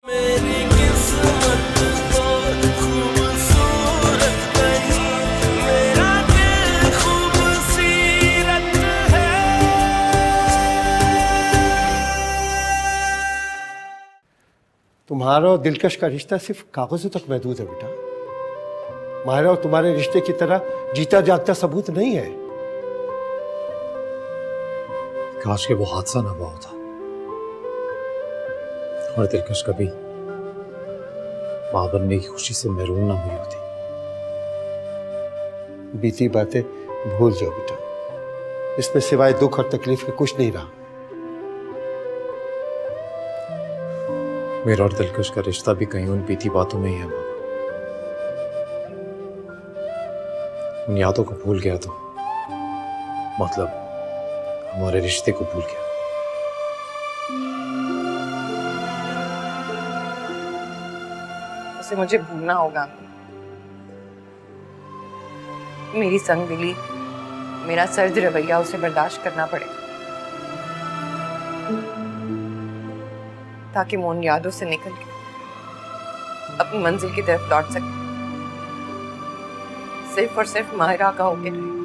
मेरी किस्मत तो खूबसूरत नहीं, मेरा दिल खूबसूरत है। तुम्हारा और दिलकश का रिश्ता सिर्फ कागजों तक महदूद है बेटा। मायरा और तुम्हारे रिश्ते की तरह जीता जागता सबूत नहीं है। काश के वो हादसा ना हुआ होता और दिलकश कभी मां बनने की खुशी से महरूम ना हुई होती। बीती बातें भूल जाओ बेटा, इसमें सिवाय दुख और तकलीफ के कुछ नहीं रहा। मेरा और दिलकश का रिश्ता भी कहीं उन बीती बातों में ही है मामा। उन यादों को भूल गया तो मतलब हमारे रिश्ते को भूल गया। उसे मुझे भूलना होगा। मेरी संगदिली, मेरा सर्द रवैया उसे बर्दाश्त करना पड़ेगा ताकि मैं उन यादों से निकल के अपनी मंजिल की तरफ लौट सके, सिर्फ और सिर्फ माहिरा का होके रहे।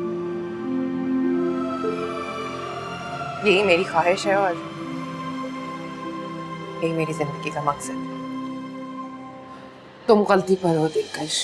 यही मेरी ख्वाहिश है और यही मेरी जिंदगी का मकसद है। तुम गलती पर हो दिलकश।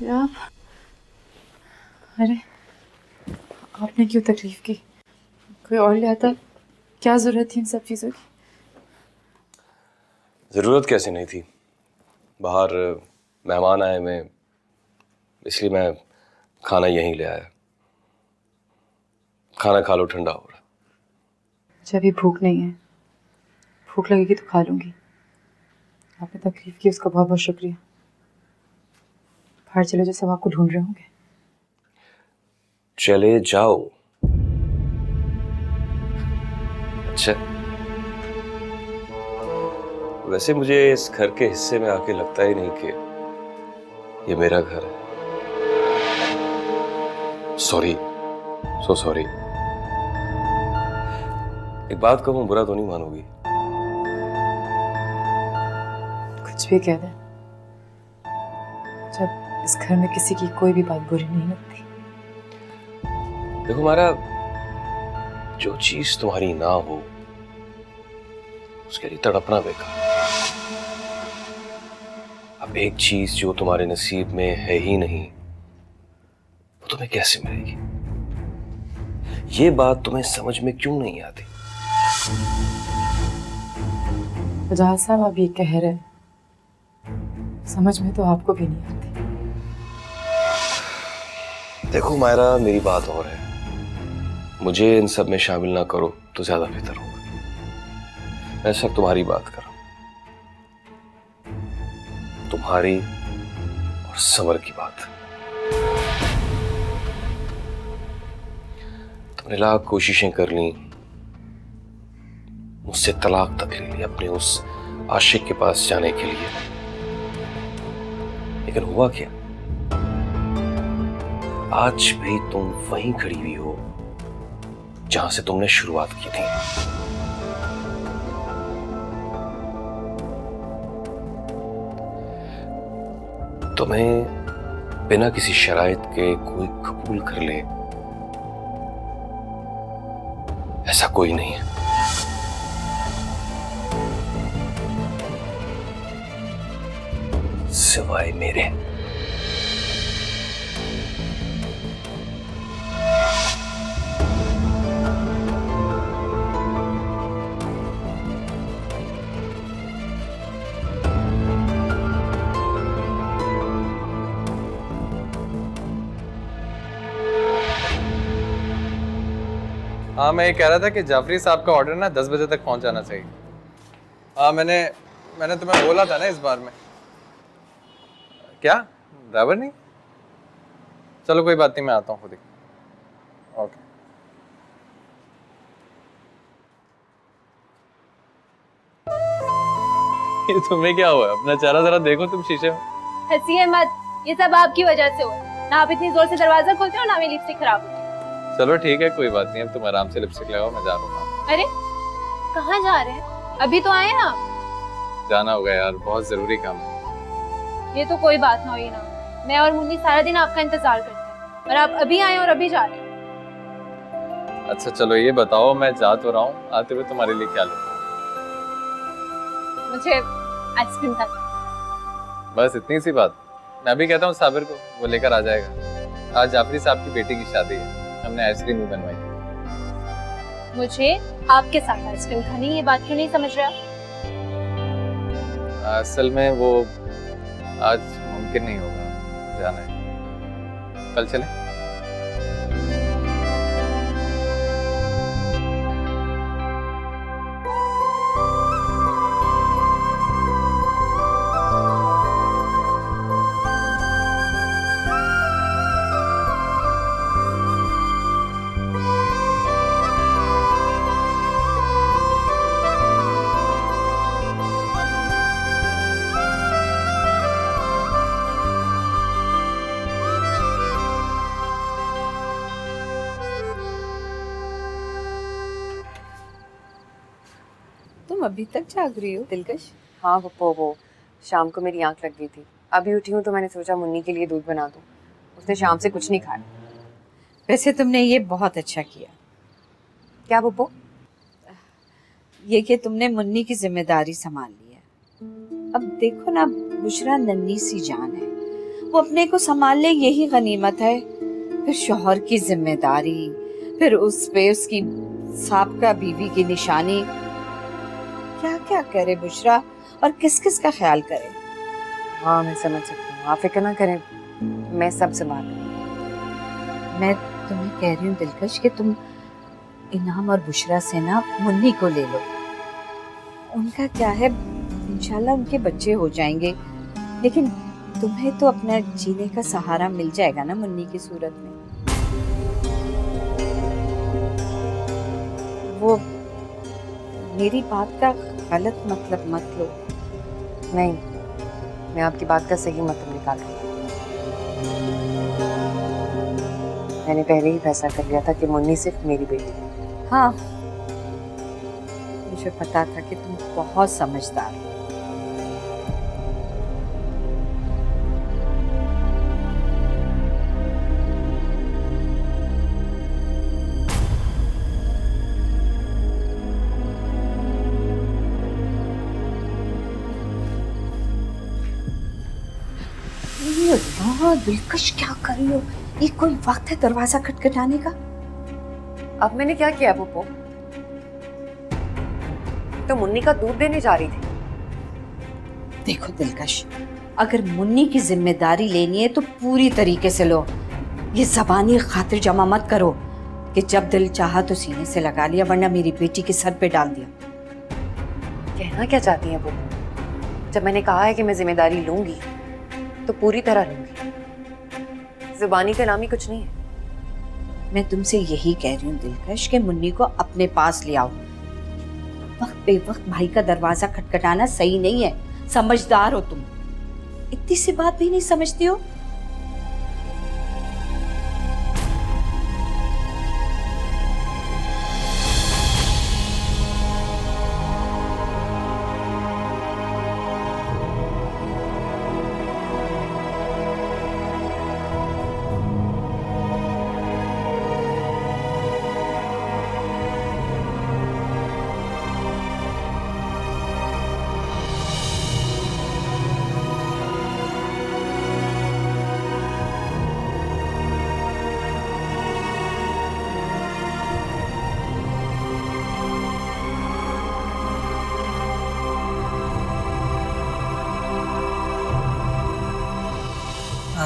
आप, अरे आपने क्यों तकलीफ की? कोई और ले आता? क्या जरूरत थी इन सब चीज़ों की? ज़रूरत कैसे नहीं थी, बाहर मेहमान आए मैं, इसलिए मैं खाना यहीं ले आया। खाना खा लो, ठंडा हो रहा। जब भी भूख नहीं है, भूख लगेगी तो खा लूंगी। आपने तकलीफ की उसका बहुत बहुत शुक्रिया। बाहर चलो, जो सब आपको ढूंढ रहे होंगे। चले जाओ। अच्छा, वैसे मुझे इस घर के हिस्से में आके लगता ही नहीं कि ये मेरा घर है। Sorry, so sorry. एक बात कहूं, बुरा तो नहीं मानोगी? कुछ भी कह दें, जब इस घर में किसी की कोई भी बात बुरी नहीं लगती। देखो मारा, जो चीज तुम्हारी ना हो उसके लिए तड़पना बेकार। अब एक चीज जो तुम्हारे नसीब में है ही नहीं, वो तुम्हें कैसे मिलेगी? ये बात तुम्हें समझ में क्यों नहीं आती? फजाल साहब, आप ये कह रहे हैं, समझ में तो आपको भी नहीं आती। देखो मायरा, मेरी बात और है, मुझे इन सब में शामिल ना करो तो ज्यादा बेहतर होगा। मैं सब तुम्हारी बात कर रहा हूं, तुम्हारी और समर की बात। तुमने लाख कोशिशें कर ली, मुझसे तलाक तक ले ली अपने उस आशिक के पास जाने के लिए, लेकिन हुआ क्या? आज भी तुम वहीं खड़ी हुई हो जहां से तुमने शुरुआत की थी। तुम्हें बिना किसी शराइत के कोई कबूल कर ले, ऐसा कोई नहीं है। सिवाय मेरे। हाँ, मैं ये कह रहा था कि जाफरी साहब का ऑर्डर ना 10 बजे तक पहुंच जाना चाहिए। हाँ, मैंने तुम्हें बोला था ना इस बार में। क्या ड्राइवर नहीं? चलो कोई बात नहीं, मैं आता हूँ खुद ही। ओके। ये तुम्हें क्या हुआ? अपना चेहरा जरा देखो तुम शीशे में। हंसिए मत, ये सब आपकी वजह से हुआ है। ना आप इतनी जोर से दरवाजा खोलते हो ना मेरी लिपस्टिक खराब होती है। चलो ठीक है, कोई बात नहीं, अब तुम आराम से लिपस्टिक लगाओ, मैं जा रहा हूँ। अरे कहाँ जा रहे हैं? अभी तो आए ना। जाना होगा यार, बहुत जरूरी काम है। ये तो कोई बात ना हुई ना, मैं और मुन्नी सारा दिन आपका इंतजार करते हैं और आप अभी आए और अभी जा रहे हैं। अच्छा चलो ये बताओ, मैं जा तो रहा हूँ, आते हुए तुम्हारे लिए क्या लूँ? मुझे आइसक्रीम खानी। बस इतनी सी बात? मैं भी कहता हूँ साबिर को, वो लेकर आ जाएगा। आज जाफरी साहब की बेटी की शादी है, हमने आइसक्रीम भी बनवाई। मुझे आपके साथ आइसक्रीम खानी, ये बात क्यों नहीं समझ रहे आप? असल में वो आज मुमकिन नहीं होगा, जाना है। कल चलें? तुम अभी तक जाग रही हो दिलकश? हाँ पप्पो, वो शाम को मेरी आंख लग गई थी, अभी उठी हूँ तो मैंने सोचा मुन्नी के लिए दूध बना दूँ। उसने शाम से कुछ नहीं खाया। वैसे तुमने ये बहुत अच्छा किया। क्या पप्पो? ये कि तुमने मुन्नी की जिम्मेदारी संभाल ली है। अब देखो ना, बुशरा नन्ही सी जान है, वो अपने को संभाल ले यही गनीमत है। फिर शौहर की जिम्मेदारी, फिर उस पे उसकी साबका बीवी की निशानी, क्या क्या करे बुशरा और किस किस का ख्याल करे। हाँ मैं समझ सकती हूँ, आप फिक्र ना करें, मैं सब संभाल लूँगी। मैं तुम्हें कह रही हूँ दिलकश कि तुम इनाम और बुशरा से ना मुन्नी को ले लो। उनका क्या है, इंशाल्लाह उनके बच्चे हो जाएंगे, लेकिन तुम्हें तो अपना जीने का सहारा मिल जाएगा ना मुन्नी की सूरत में। वो मेरी बात का गलत मतलब मत लो। नहीं, मैं आपकी बात का सही मतलब निकाल रही हूँ। मैंने पहले ही फैसला कर लिया था कि मुन्नी सिर्फ मेरी बेटी है। हाँ, मुझे पता था कि तुम बहुत समझदार हो। हाँ दिलकश, क्या कर रही हो? ये कोई वक्त है दरवाजा खटखटाने का? अब मैंने क्या किया पप्पो? तो मुन्नी का दूध देने जा रही थी। देखो दिलकश, अगर मुन्नी की जिम्मेदारी लेनी है तो पूरी तरीके से लो। ये जबानी खातिर जमा मत करो कि जब दिल चाहा तो सीने से लगा लिया, वरना मेरी बेटी के सर पे डाल दिया। कहना क्या चाहती हैं पप्पो? जब मैंने कहा है कि मैं जिम्मेदारी लूंगी तो पूरी तरह लूंगी, जुबानी का नाम ही कुछ नहीं है। मैं तुमसे यही कह रही हूँ दिलकश कि मुन्नी को अपने पास ले आओ। वक्त बेवक्त भाई का दरवाजा खटखटाना सही नहीं है। समझदार हो तुम, इतनी सी बात भी नहीं समझती हो?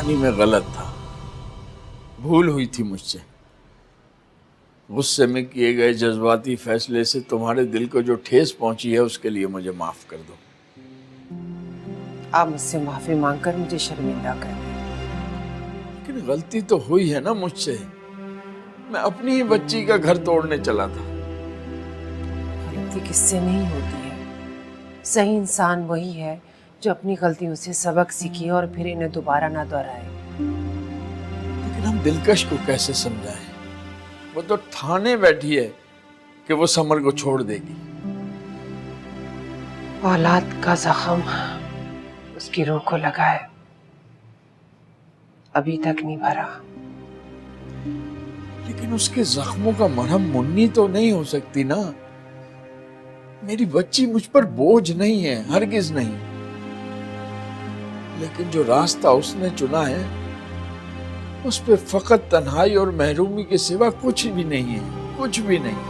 कहानी में गलत था, भूल हुई थी मुझसे। गुस्से में किए गए जज्बाती फैसले से तुम्हारे दिल को जो ठेस पहुंची है उसके लिए मुझे माफ कर दो। आप मुझसे माफी मांगकर मुझे शर्मिंदा कर रहे हैं। लेकिन गलती तो हुई है ना मुझसे। मैं अपनी ही बच्ची का घर तोड़ने चला था। गलती किससे नहीं होती है। सही इंसान वही है जो अपनी गलतियों से सबक सीखे और फिर इन्हें दोबारा ना दोहराए। लेकिन हम दिलकश को कैसे समझाएं? वो तो ठाने बैठी है कि वो समर को छोड़ देगी। औलाद का जख्म उसकी रूह को लगा है, अभी तक नहीं भरा। लेकिन उसके जख्मों का मरहम मुन्नी तो नहीं हो सकती ना। मेरी बच्ची मुझ पर बोझ नहीं है, हरगिज नहीं। लेकिन जो रास्ता उसने चुना है उस पे फकत तन्हाई और महरूमी के सिवा कुछ भी नहीं है, कुछ भी नहीं।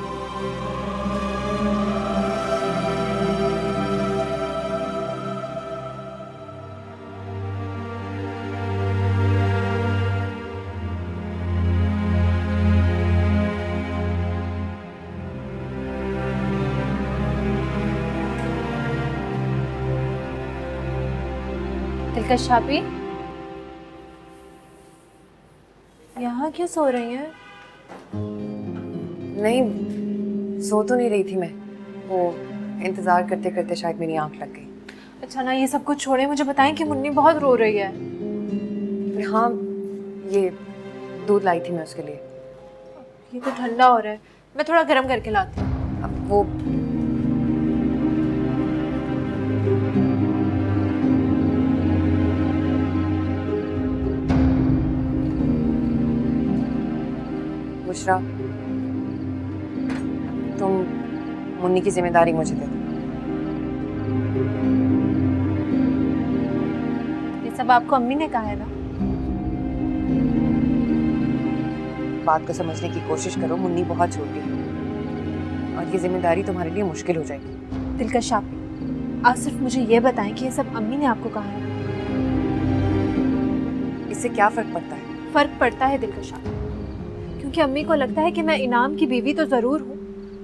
दिलकश भाभी, यहाँ क्यों सो रही हैं? नहीं, सो तो नहीं रही थी मैं, वो इंतजार करते करते शायद मेरी आंख लग गई। अच्छा ना, ये सब कुछ छोड़े, मुझे बताएं कि मुन्नी बहुत रो रही है। हाँ, ये दूध लाई थी मैं उसके लिए। ये तो ठंडा हो रहा है, मैं थोड़ा गर्म करके लाती हूँ। अब वो बुशरा, तुम मुन्नी की जिम्मेदारी मुझे दे दो। ये सब आपको अम्मी ने कहा है ना? बात को समझने की कोशिश करो, मुन्नी बहुत छोटी है और ये जिम्मेदारी तुम्हारे लिए मुश्किल हो जाएगी। दिलकश आप सिर्फ मुझे ये बताएं कि ये सब अम्मी ने आपको कहा है? इससे क्या फर्क पड़ता है? फर्क पड़ता है दिलकश, क्योंकि अम्मी को लगता है कि मैं इनाम की बीवी तो जरूर हूँ,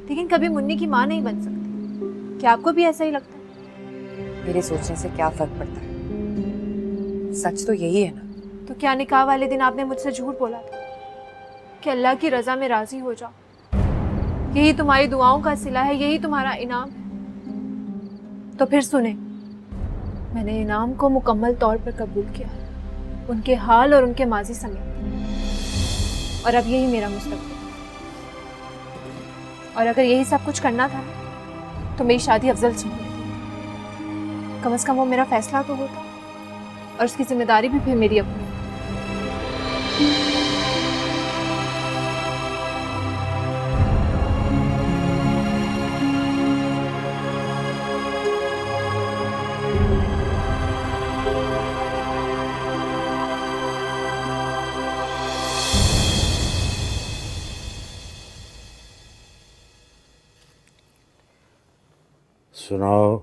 लेकिन कभी मुन्नी की माँ नहीं बन सकती। क्या आपको भी ऐसा ही लगता है? मेरे सोचने से क्या फर्क पड़ता है? सच तो यही है ना। तो क्या निकाह वाले दिन आपने मुझसे झूठ बोला था कि अल्लाह की रजा में राजी हो जाओ, यही तुम्हारी दुआओं का सिला है, यही तुम्हारा इनाम है? तो फिर सुने, मैंने इनाम को मुकम्मल तौर पर कबूल किया, उनके हाल और उनके माजी समेत, और अब यही मेरा मुस्तकबिल। और अगर यही सब कुछ करना था तो मेरी शादी अफजल से होनी थी। कम से कम वो मेरा फैसला तो होता, और उसकी जिम्मेदारी भी फिर मेरी अपनी। सुनाओ,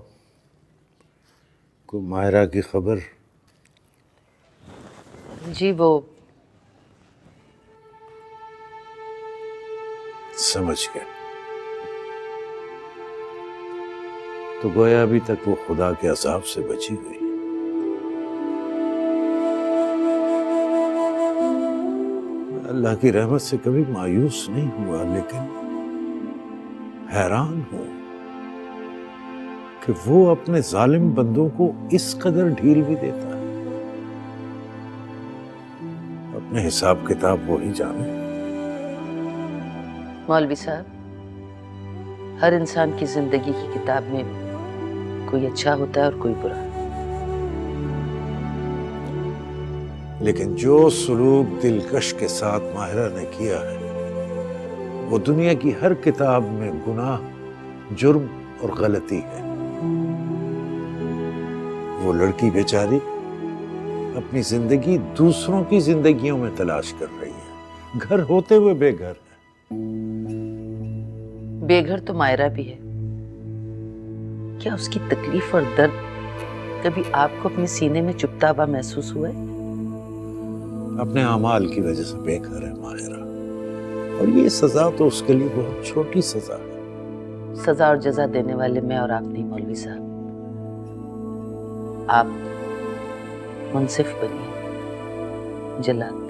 को मायरा की खबर? जी वो समझ गया। तो गोया अभी तक वो खुदा के अज़ाब से बची हुई। अल्लाह की रहमत से कभी मायूस नहीं हुआ, लेकिन हैरान हूं कि वो अपने जालिम बंदों को इस कदर ढील भी देता है। अपने हिसाब किताब वो ही जाने। मौलवी साहब, हर इंसान की जिंदगी की किताब में कोई अच्छा होता है और कोई बुरा। लेकिन जो सलूक दिलकश के साथ माहिरा ने किया है, वो दुनिया की हर किताब में गुनाह, जुर्म और गलती है। वो लड़की बेचारी अपनी जिंदगी दूसरों की जिंदगियों में तलाश कर रही है, घर होते हुए बेघर है। बेघर तो मायरा भी है। क्या उसकी तकलीफ और दर्द कभी आपको अपने सीने में चुभता हुआ महसूस हुआ है? अपने अमाल की वजह से बेघर है माहिरा, और ये सजा तो उसके लिए बहुत छोटी सजा है। सजा और जजा देने वाले मैं और आप नहीं मौलवी साहब, आप मुंसिफ बनिए, जल्लाद नहीं।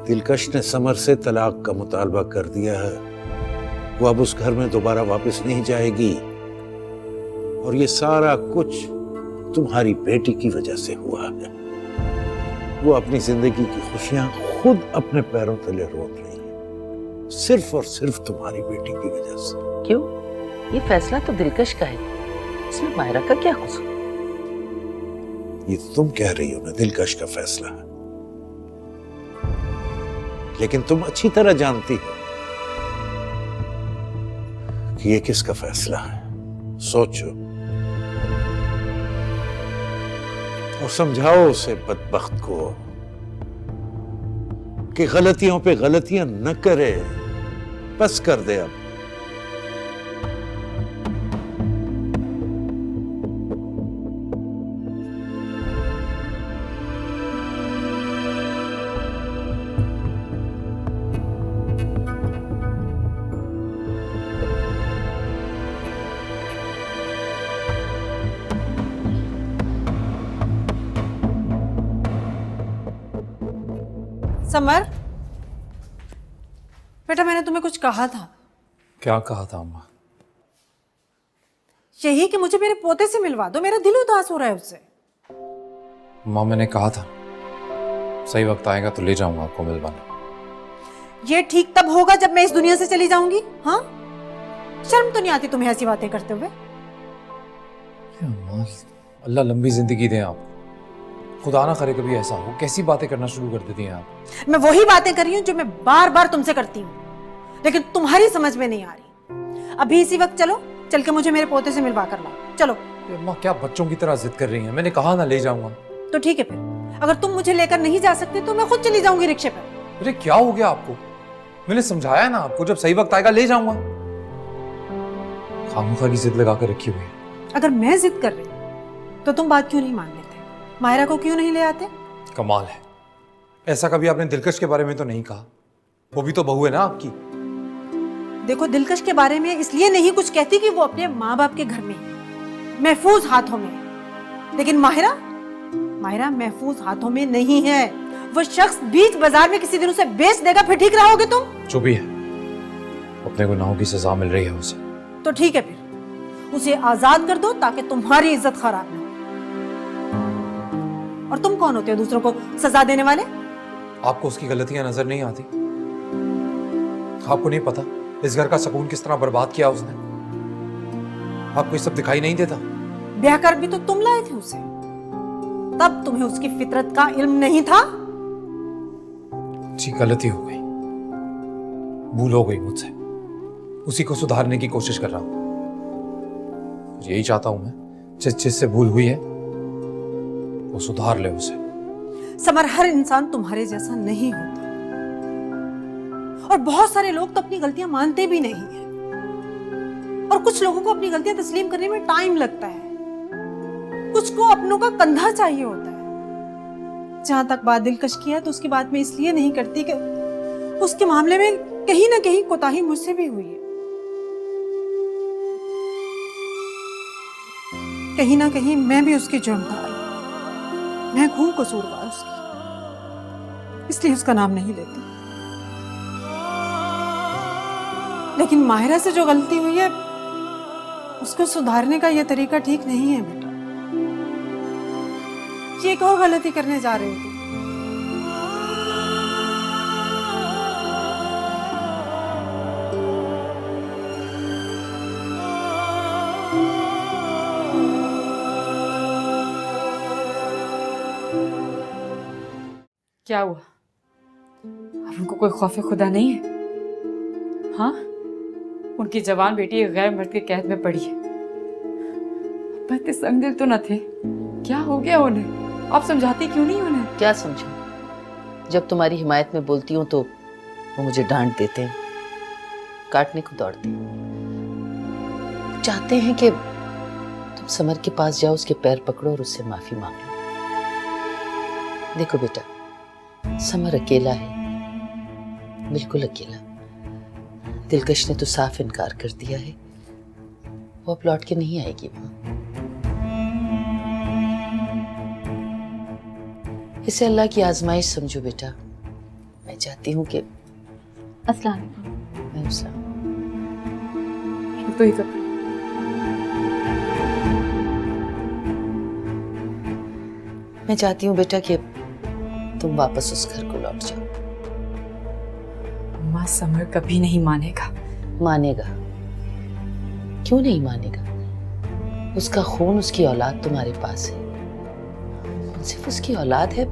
दिलकश ने समर से तलाक का मुतालबा कर दिया है। वो अब उस घर में दोबारा वापस नहीं जाएगी, और ये सारा कुछ तुम्हारी बेटी की वजह से हुआ है। वो अपनी जिंदगी की खुशियां खुद अपने पैरों तले रोक रही है, सिर्फ और सिर्फ तुम्हारी बेटी की वजह से। क्यों? ये फैसला तो दिलकश का है, इसमें मायरा का क्या कसूर? ये तो तुम कह रही हो ना दिलकश का फैसला है, लेकिन तुम अच्छी तरह जानती हो कि ये किसका फैसला है। सोचो और समझाओ उसे बदबख्त को कि गलतियों पे गलतियां न करे, बस कर दे अब। समर, बेटा मैंने तुम्हें कुछ कहा था। क्या कहा था अम्मा? यही कि मुझे मेरे पोते से मिलवा दो, मेरा दिल उदास हो रहा है उससे। अम्मा मैंने कहा था सही वक्त आएगा तो ले जाऊंगा आपको मिलवाने। ये ठीक तब होगा जब मैं इस दुनिया से चली जाऊंगी। हाँ, शर्म तो नहीं आती तुम्हें ऐसी बातें करते हुए? अम्मा अल्लाह लंबी जिंदगी दे आपको, खुदा ना करे कभी ऐसा हो। कैसी बातें करना शुरू कर देती हैं आप? मैं वही बातें कर रही हूँ जो मैं बार बार तुमसे करती हूँ, लेकिन तुम्हारी समझ में नहीं आ रही। अभी इसी वक्त चलो, चल के मुझे मेरे पोते से मिलवा कर लाओ। चलो। अम्मा क्या बच्चों की तरह जिद कर रही हैं? मैंने कहा ना ले जाऊंगा। तो ठीक है, फिर अगर तुम मुझे लेकर नहीं जा सकते तो मैं खुद चली जाऊंगी रिक्शे पर। अरे क्या हो गया आपको? मैंने समझाया ना आपको, जब सही वक्त आएगा ले जाऊंगा। खामखा की जिद लगा कर रखी हुई है। अगर मैं जिद कर रही तो तुम बात क्यों नहीं मान लेते? मायरा को क्यों नहीं ले आते? कमाल है, ऐसा कभी आपने दिलकश के बारे में तो नहीं कहा। वो भी तो बहू है ना आपकी। देखो, दिलकश के बारे में इसलिए नहीं कुछ कहती कि वो अपने माँ बाप के घर में है, महफूज हाथों में है। लेकिन माहिरा महफूज हाथों में नहीं है। वो शख्स बीच बाजार में किसी दिन उसे बेच देगा, फिर ठीक रहोगे तुम? जो भी है, अपने गुनाहों की सजा मिल रही है उसे। तो ठीक है, फिर उसे आजाद कर दो ताकि तुम्हारी इज्जत खराब ना हो। और तुम कौन होते हो दूसरों को सजा देने वाले? आपको उसकी गलतियां नजर नहीं आती? आपको नहीं पता इस घर का सुकून किस तरह बर्बाद किया उसने? आपको ये सब दिखाई नहीं देता? ब्याह कर भी तो तुम लाए थे उसे, तब तुम्हें उसकी फितरत का इल्म नहीं था? जी गलती हो गई, भूल हो गई मुझसे। उसी को सुधारने की कोशिश कर रहा हूं। यही चाहता हूं मैं, जिससे भूल हुई है वो सुधार ले उसे। समर, हर इंसान तुम्हारे जैसा नहीं होता, और बहुत सारे लोग तो अपनी गलतियां मानते भी नहीं हैं। और कुछ लोगों को अपनी गलतियां तस्लीम करने में टाइम लगता है, कुछ को अपनों का कंधा चाहिए होता है। जहां तक बात दिलकश की है तो उसकी बात मैं इसलिए नहीं करती कि उसके मामले में कहीं ना कहीं कोताही मुझसे भी हुई है। कहीं ना कहीं मैं भी उसकी जुर्मदार हूं, मैं हूं कसूरवार उसकी, इसलिए उसका नाम नहीं लेती। लेकिन माहिरा से जो गलती हुई है उसको सुधारने का यह तरीका ठीक नहीं है बेटा। ये एक और गलती करने जा रहे हो तुम। क्या हुआ? अब उनको कोई खौफ खुदा नहीं है? हाँ, उनकी जवान बेटी एक गैर मर्द के कैद में पड़ी है। अब इतने संगदिल तो न थे, क्या हो गया उन्हें? आप समझाती क्यों नहीं उन्हें? क्या समझाऊं? जब तुम्हारी हिमायत में बोलती हूँ तो वो मुझे डांट देते हैं, काटने को दौड़ते हैं। चाहते हैं कि तुम समर के पास जाओ, उसके पैर पकड़ो और उससे माफी मांग लो। देखो बेटा, समर अकेला है, बिल्कुल अकेला। दिलकश ने तो साफ इनकार कर दिया है, वो अब लौट के नहीं आएगी वहां। इसे अल्लाह की आजमाइश समझो बेटा। मैं चाहती हूँ कि अस्सलाम वालेकुम। तो ही कर। मैं चाहती हूँ बेटा कि तुम वापस उस घर को लौट जाओ। अम्मा समर कभी नहीं मानेगा। मानेगा, क्यों नहीं मानेगा? उसका खून, उसकी औलाद तुम्हारे पास है। सिर्फ उसकी औलाद है,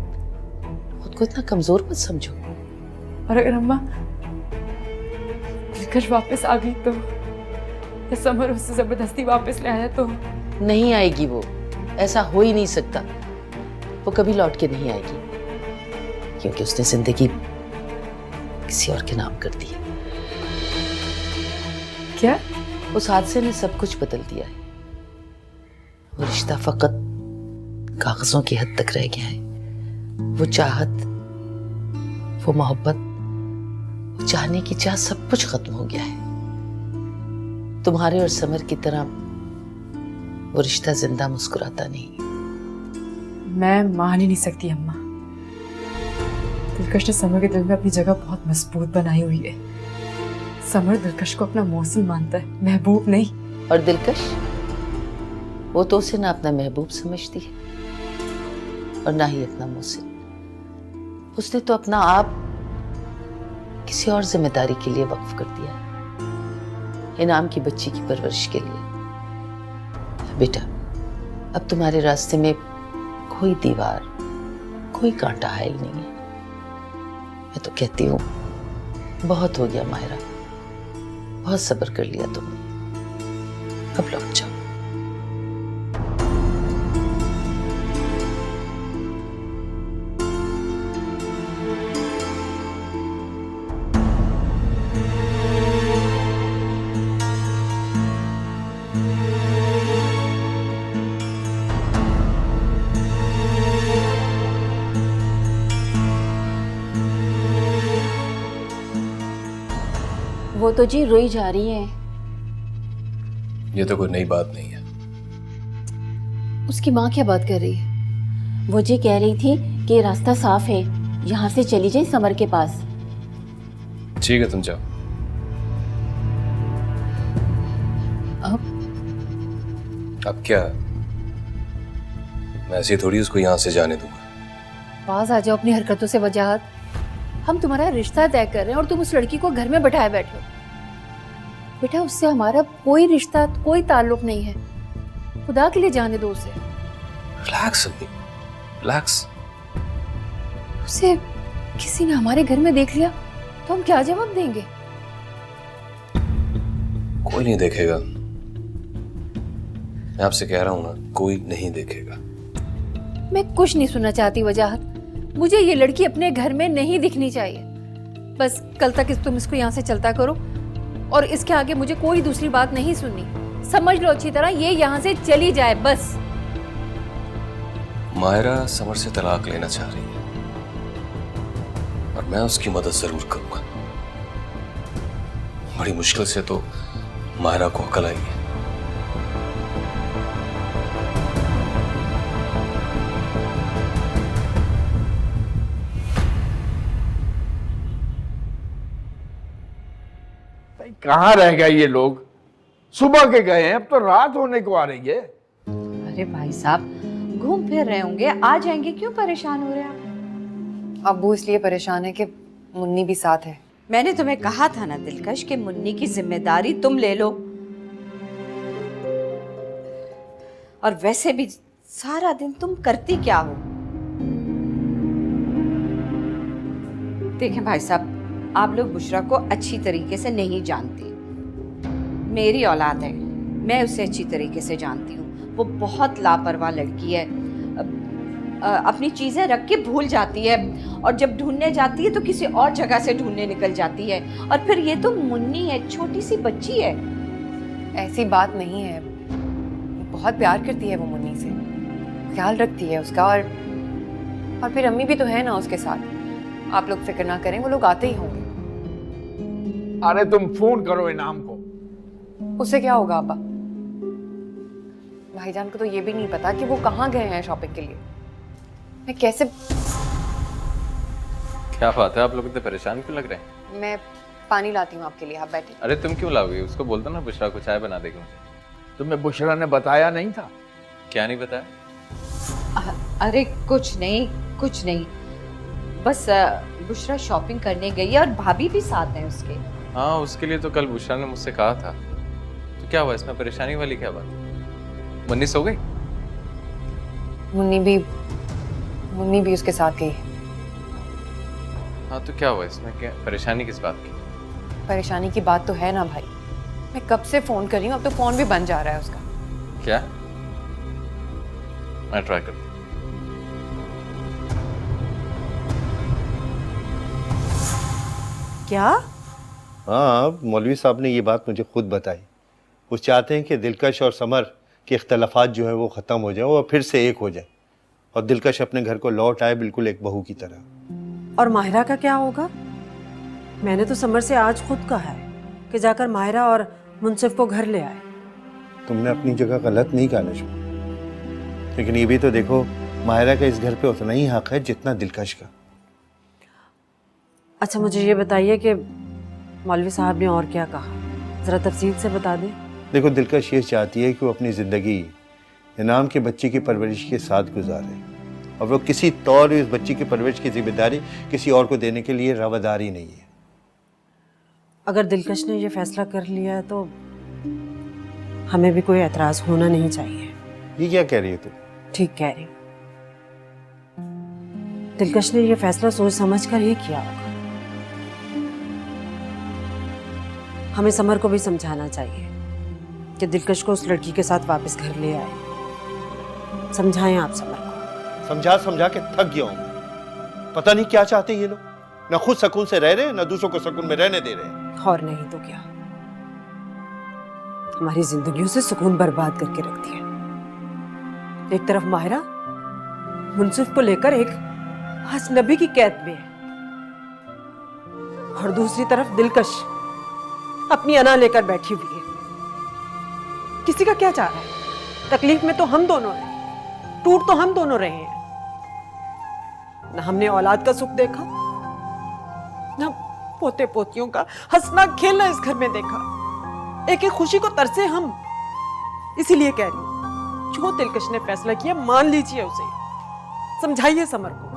खुद को इतना कमजोर मत समझो। और अगर अम्मा दिलकश वापस आ गई तो, या समर उससे जबरदस्ती वापस ले आया तो? नहीं आएगी वो, ऐसा हो ही नहीं सकता। वो कभी लौट के नहीं आएगी, क्योंकि उसने जिंदगी किसी और के नाम कर दी है। क्या? उस हादसे ने सब कुछ बदल दिया है। वो रिश्ता फकत कागजों की हद तक रह गया है। वो चाहत, वो मोहब्बत, वो चाहने की चाह, सब कुछ खत्म हो गया है। तुम्हारे और समर की तरह वो रिश्ता जिंदा मुस्कुराता नहीं। मैं मान ही नहीं सकती अम्मा। दिलकश ने समर के दिल में अपनी जगह बहुत मजबूत बनाई हुई है। समर दिलकश को अपना मौसी मानता है, महबूब नहीं। और दिलकश, वो तो उसे ना अपना महबूब समझती है और ना ही अपना मोहसिन। उसने तो अपना आप किसी और जिम्मेदारी के लिए वक्फ कर दिया, इनाम की बच्ची की परवरिश के लिए। बेटा, अब तुम्हारे रास्ते में कोई दीवार, कोई कांटा है ही नहीं है। मैं तो कहती हूँ बहुत हो गया माहिरा, बहुत सब्र कर लिया तुमने, अब लौट जाओ। वो तो जी रोई जा रही है। ये तो कोई नई बात नहीं है। उसकी माँ क्या बात कर रही है? वो जी कह रही थी कि रास्ता साफ है, यहाँ से चली जाए समर के पास। ठीक है, तुम जाओ। अब क्या? मैं ऐसे थोड़ी उसको यहाँ से जाने दूंगा। पास आ जाओ अपनी हरकतों से वजाहत। हम तुम्हारा रिश्ता तय कर रहे हैं और तुम उस लड़की को घर में बैठाए बैठे हो। बेटा, उससे हमारा कोई रिश्ता, कोई ताल्लुक नहीं है। खुदा के लिए जाने दो उसे। रिलैक्स अभी, रिलैक्स। उसे किसी ने हमारे घर में देख लिया तो हम क्या जवाब देंगे? कोई नहीं देखेगा। मैं आपसे कह रहा हूं ना, कोई नहीं देखेगा। मैं कुछ नहीं सुनना चाहती वजाहत। मुझे ये लड़की अपने घर में नहीं दिखनी चाहिए। बस कल तक तुम इसको यहाँ से चलता करो और इसके आगे मुझे कोई दूसरी बात नहीं सुननी। समझ लो अच्छी तरह, ये यहाँ से चली जाए बस। मायरा समर से तलाक लेना चाह रही है और मैं उसकी मदद जरूर करूंगा। बड़ी मुश्किल से तो मायरा को अकल आई है। कहाँ रह गए ये लोग? सुबह के गए हैं, अब तो रात होने को आ रही है। अरे भाई साहब, घूम फिर रहे होंगे, आ जाएंगे, क्यों परेशान हो रहे हैं आप? अब्बू इसलिए परेशान है कि मुन्नी भी साथ है। मैंने तुम्हें कहा था ना दिलकश कि मुन्नी की जिम्मेदारी तुम ले लो। और वैसे भी सारा दिन तुम करती क्या हो? देखें भाई साहब, आप लोग बुशरा को अच्छी तरीके से नहीं जानते। मेरी औलाद है, मैं उसे अच्छी तरीके से जानती हूँ। वो बहुत लापरवाह लड़की है। अपनी चीजें रख के भूल जाती है और जब ढूंढने जाती है तो किसी और जगह से ढूंढने निकल जाती है। और फिर ये तो मुन्नी है, छोटी सी बच्ची है। ऐसी बात नहीं है, बहुत प्यार करती है वो मुन्नी से, ख्याल रखती है उसका। और फिर अम्मी भी तो है ना उसके साथ। आप लोग फिक्र ना करें, वो लोग आते ही होंगे। अरे तुम फोन करो इनाम को। उससे क्या होगा अब्बा? भाईजान को तो ये भी नहीं पता कि वो कहाँ गए हैं शॉपिंग के लिए। मैं कैसे? क्या बात है, आप लोग इतने परेशान क्यों लग रहे हैं? मैं पानी लाती हूँ आपके लिए, आप बैठिए। अरे तुम क्यों लाओगी? उसको बोल दो ना बुशरा को चाय बना देगी मुझे। तुम्हें बुशरा ने बताया नहीं था? क्या नहीं बताया? अरे कुछ नहीं, बस बुशरा शॉपिंग करने गई है और भाभी भी साथ हैं उसके। हाँ, उसके लिए तो कल बुशरा ने मुझसे कहा था। तो क्या हुआ, इसमें परेशानी वाली क्या बात? मुन्नी सो गई? मुन्नी भी उसके साथ गई है। हाँ तो क्या हुआ इसमें, क्या परेशानी किस बात की? परेशानी की बात तो है ना भाई, मैं कब से फोन कर रही हूँ, अब तो फोन भी बंद जा रहा है उसका। क्या? मैं ट्राई करता हूँ। क्या? हाँ, मौलवी साहब ने ये बात मुझे खुद बताई। वो चाहते हैं कि दिलकश और समर के इख्तलाफात जो हैं वो ख़त्म हो जाए और फिर से एक हो जाए और दिलकश अपने घर को लौट आए बिल्कुल एक बहू की तरह। और माहिरा का क्या होगा? मैंने तो समर से आज खुद कहा है कि जाकर माहिरा और मुंसिफ को घर ले आए। तुमने अपनी जगह गलत नहीं कहा नजमा, लेकिन ये भी तो देखो माहिरा का इस घर पे उतना ही हक है जितना दिलकश का। अच्छा मुझे ये बताइए कि मौलवी साहब ने और क्या कहा, ज़रा तफसील से बता दें। देखो, दिलकश ये चाहती है कि वो अपनी ज़िंदगी इनाम के बच्चे की परवरिश के साथ गुजारे और वो किसी तौर इस बच्ची की परवरिश की जिम्मेदारी किसी और को देने के लिए रवादारी नहीं है। अगर दिलकश ने ये फैसला कर लिया है तो हमें भी कोई एतराज़ होना नहीं चाहिए। ये क्या कह रही है तुम? ठीक कह रही। दिलकश ने ये फैसला सोच समझ कर ही किया होगा। हमें समर को भी समझाना चाहिए कि दिलकश को उस लड़की के साथ वापस घर ले आए। समझाएं आप समर को। समझा के थक गया हूं मैं। पता नहीं क्या चाहते हैं ये लोग, ना खुद सुकून से रह रहे हैं ना दूसरों को सुकून में रहने दे रहे हैं। और नहीं तो क्या, हमारी जिंदगियों से सुकून बर्बाद करके रख दिया। एक तरफ माहिरा मुंसिफ को लेकर एक अजनबी की कैद में है और दूसरी तरफ दिलकश अपनी अना लेकर बैठी हुई है। किसी का क्या चाह रहा है? तकलीफ में तो हम दोनों हैं, टूट तो हम दोनों रहे हैं। न हमने औलाद का सुख देखा, न पोते पोतियों का हंसना खेलना इस घर में देखा। एक एक खुशी को तरसे हम। इसीलिए कह रही हूं, जो दिलकश ने फैसला किया मान लीजिए उसे। समझाइए समर को।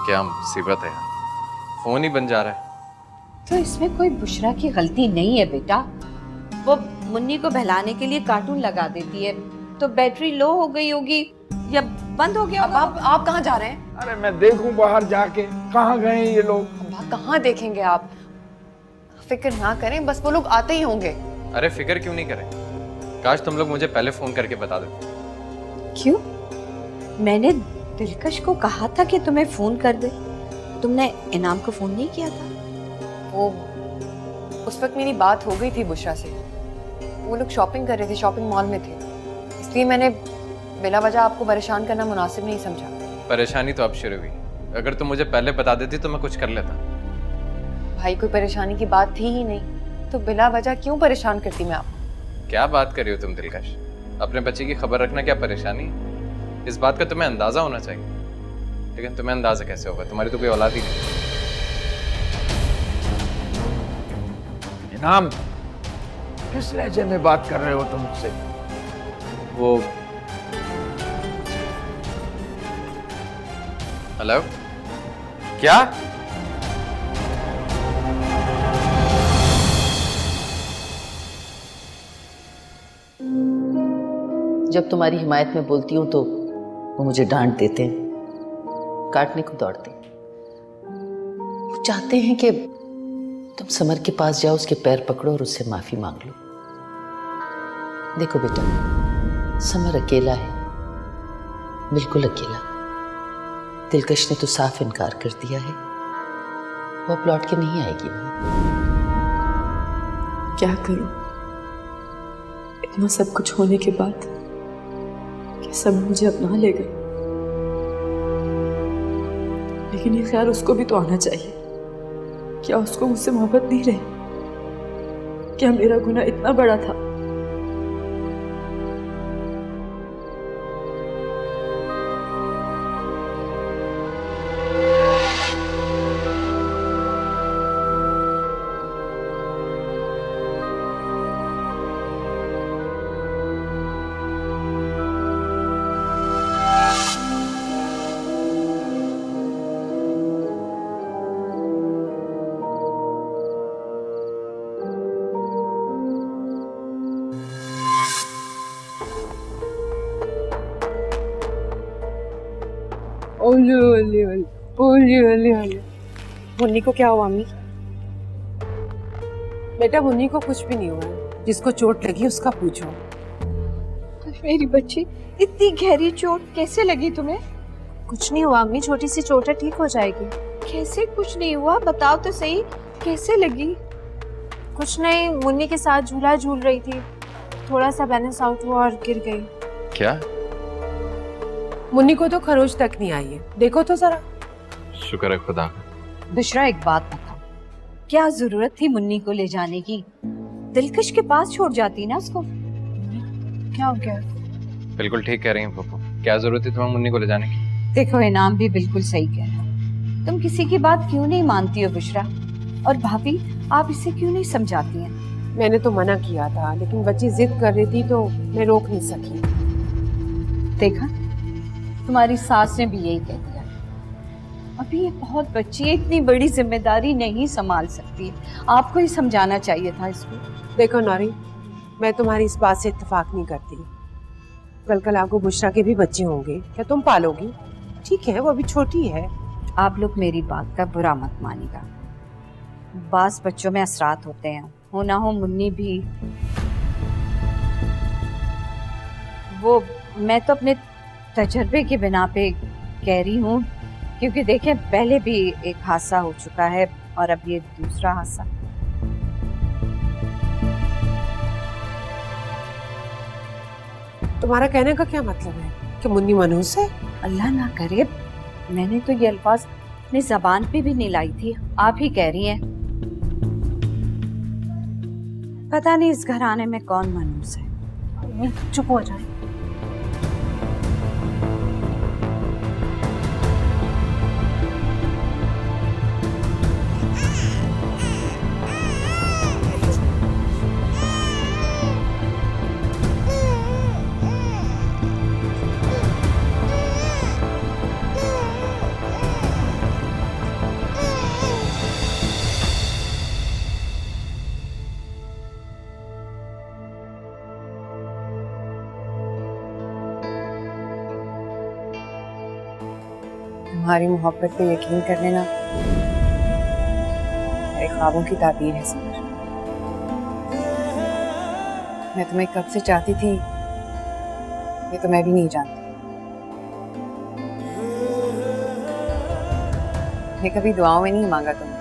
क्या मुसीबत है यार, फोन ही बन जा रहा है। तो इसमें कोई बुशरा की गलती नहीं है बेटा। वो मुन्नी को बहलाने के लिए कार्टून लगा देती है तो बैटरी लो हो गई होगी या बंद हो गया होगा। आप कहाँ जा रहे हैं? अरे मैं देखूं बाहर जाके कहाँ गए ये लोग। अब्बा कहाँ देखेंगे आप? फिक्र ना करें, बस वो लोग आते ही होंगे। अरे फिक्र क्यों नहीं करें, काश तुम लोग मुझे पहले फोन करके बता देते। क्यों? मैंने दिलकश को कहा था कि तुम्हें फोन कर दे। तुमने इनाम को फोन नहीं किया था? वो उस वक्त मेरी बात हो गई थी बुशरा से। वो लोग शॉपिंग कर रहे थे, शॉपिंग मॉल में थे, इसलिए मैंने बिला वजह आपको परेशान करना मुनासिब नहीं समझा। परेशानी तो अब शुरू हुई, अगर तुम मुझे पहले बता देती तो मैं कुछ कर लेता। भाई कोई परेशानी की बात थी ही नहीं, तो बिला वजह क्यों परेशान करती मैं आपको? क्या बात कर रही हो तुम दिलकश? अपने बच्चे की खबर रखना क्या परेशानी? इस बात का तुम्हें अंदाजा होना चाहिए। लेकिन तुम्हें अंदाजा कैसे होगा, तुम्हारी तो कोई औलाद ही नहीं। इनाम, किस लहजे में बात कर रहे हो तुम मुझसे? वो हेलो, क्या? जब तुम्हारी हिमायत में बोलती हूँ तो वो मुझे डांट देते हैं, काटने को दौड़ते हैं। वो चाहते हैं कि तुम समर के पास जाओ, उसके पैर पकड़ो और उससे माफी मांग लो। देखो बेटा, समर अकेला है, बिल्कुल अकेला। दिलकश ने तो साफ इनकार कर दिया है, वो अब लौट के नहीं आएगी। क्या करूं? इतना सब कुछ होने के बाद कि सब मुझे अपना ले गए, लेकिन ये ख्याल उसको भी तो आना चाहिए। क्या उसको मुझसे मोहब्बत नहीं रही? क्या मेरा गुनाह इतना बड़ा था? मुन्नी को क्या हुआ अम्मी? बेटा मुन्नी को कुछ भी नहीं हुआ, जिसको चोट लगी उसका पूछो। मेरी बच्ची, इतनी गहरी चोट कैसे लगी तुम्हें? कुछ नहीं हुआ अम्मी, छोटी सी चोट है, ठीक हो जाएगी। कैसे कुछ नहीं हुआ, बताओ तो सही, कैसे लगी? कुछ नहीं, मुन्नी के साथ झूला झूल रही थी, थोड़ा सा बैलेंस आउट हुआ और गिर गई। क्या? मुन्नी को तो खरोच तक नहीं आई है, देखो तो जरा। शुक्र है खुदा का। बुशरा, एक बात बताओ, क्या जरूरत थी मुन्नी को ले जाने की? दिलकश के पास छोड़ जाती ना उसको। क्या हो गया? बिल्कुल ठीक कह रही हैं पप्पू, क्या जरूरत है तुम्हें मुन्नी को ले जाने की? देखो, इनाम भी बिल्कुल सही कह रहा है। तुम किसी की बात क्यों नहीं मानती हो बुशरा? और भाभी, आप इसे क्यों नहीं समझाती हैं? मैंने तो मना किया था, लेकिन बच्ची जिद कर रही थी तो मैं रोक नहीं सकी। देखा, तुम्हारी सास ने भी यही कह दिया। अभी ये बहुत बच्ची है, इतनी बड़ी जिम्मेदारी नहीं संभाल सकती। आपको ही समझाना चाहिए था इसको। देखो नौरी, मैं तुम्हारी इस बात से इत्तेफाक नहीं करती। कल आपको बुशरा के भी बच्चे होंगे, क्या तुम पालोगी? ठीक है, वो अभी छोटी है। आप लोग मेरी बात का बुरा मत मानिएगा, बास बच्चों में असरात होते हैं, हो ना हो मुन्नी भी। वो मैं तो अपने तजर्बे की बिना पे कह रही हूँ, क्योंकि देखें, पहले भी एक हादसा हो चुका है और अब ये दूसरा हादसा। तुम्हारा कहने का क्या मतलब है कि मुन्नी मनहूस है? अल्लाह ना करे, मैंने तो ये अल्फाज अपनी जबान पे भी नहीं लाई थी, आप ही कह रही हैं। पता नहीं इस घराने में कौन मनहूस है। चुप हो जाए। तुम्हारी मोहब्बत पे यकीन कर लेना मेरे ख्वाबों की ताबीर है समझ। मैं तुम्हें कब से चाहती थी ये तो मैं भी नहीं जानती। मैं कभी दुआओं में नहीं मांगा तुमने,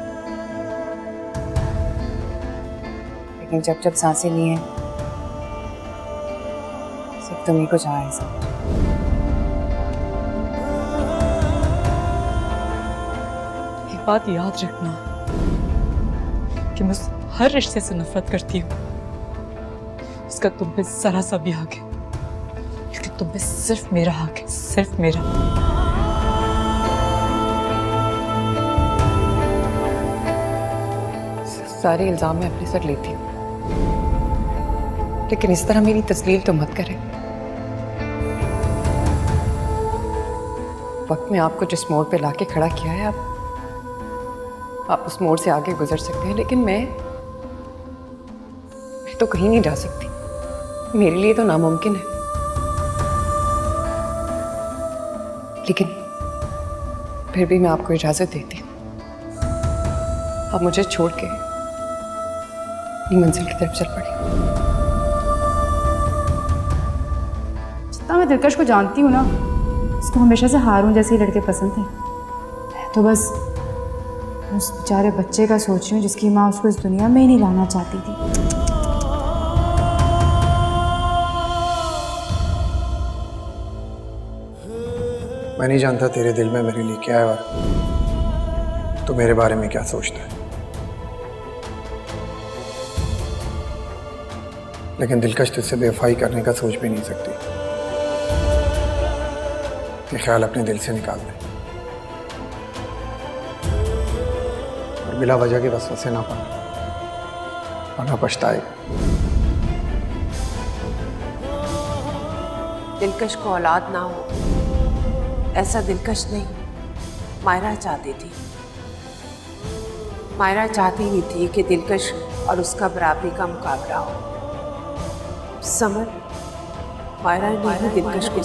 लेकिन जब जब सांसें ली हैं सिर्फ तुम्ही को चाहा है समझ। बात याद रखना कि मैं हर रिश्ते से नफरत करती हूँ, इसका तुम पे जरा सा भी हक है, क्योंकि तुम पे सिर्फ मेरा हक है, सिर्फ मेरा। सारे इल्जाम मैं अपने सर लेती हूँ, लेकिन इस तरह मेरी तस्लील तो मत करें। वक्त में आपको जिस मोड़ पे लाके खड़ा किया है, आप उस मोड़ से आगे गुजर सकते हैं, लेकिन मैं तो कहीं नहीं जा सकती। मेरे लिए तो नामुमकिन है, लेकिन फिर भी मैं आपको इजाजत देती हूँ। आप मुझे छोड़ के अपनी मंजिल की तरफ चल पड़े। जितना मैं दिलकश को जानती हूँ ना, उसको हमेशा से हारून जैसे लड़के पसंद थे। तो बस उस बेचारे बच्चे का सोच रही हूँ जिसकी माँ उसको इस दुनिया में ही नहीं लाना चाहती थी। मैं नहीं जानता तेरे दिल में मेरे लिए क्या है और तू मेरे बारे में क्या सोचता है, लेकिन दिलकश तुझसे बेवफाई करने का सोच भी नहीं सकती। ये ख्याल अपने दिल से निकाल दे और बिला वजह के वसवसे ना पा, वरना पछताएगा। दिलकश को औलाद ना हो ऐसा दिलकश नहीं मायरा चाहती थी। मायरा चाहती ही थी कि दिलकश और उसका बराबरी का मुकाबला हो। समर मायरा ने ही दिलकश को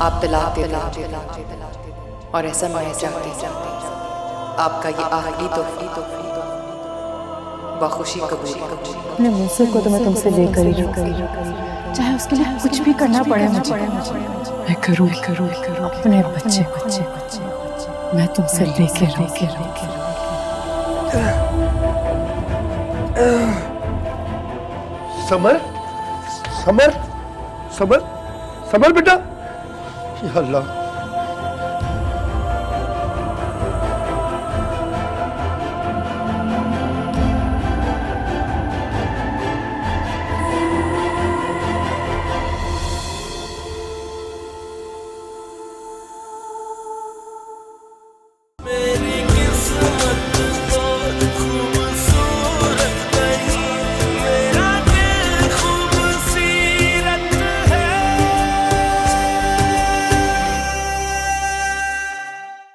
आप तलाक दे दें और ऐसा मैं चाहती आपका ये आखिरी तोहफा बखुशी कबूल करूं। अपने मुझसे को तो मैं तुमसे लेकर ही रहूंगी, चाहे उसके लिए कुछ भी करना पड़े मुझे। मैं करूँ अपने बच्चे मैं तुमसे लेके समर समर समर समर बेटा, या अल्लाह